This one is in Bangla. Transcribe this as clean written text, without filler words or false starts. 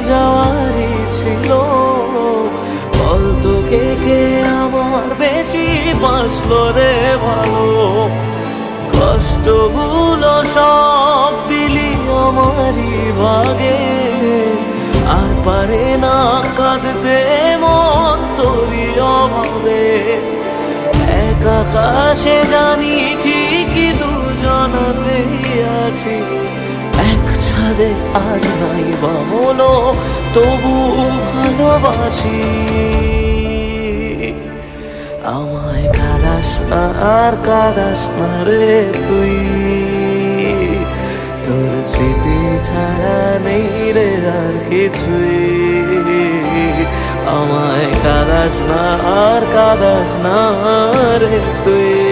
যাওয়ারই ছিল। বলতো কে আমার বেশি বাসলো রে ভালো, কষ্টগুলো সব দিলি আমারই ভাগে। আর পারে না কাঁদতে মন তোরই অভাবে, এক আকাশে জানি ঠিকই দুজনাতেই আছি, এক ছাদে আজ নাই বা হলো তবু ভালোবাসি। আমায় কাঁদাস না আর কাঁদাস না রে তুই, তোর স্মৃতি ছাড়া নেই রে আর কিছুই। আমায় কাঁদাস না আর কাঁদাস না রে তুই।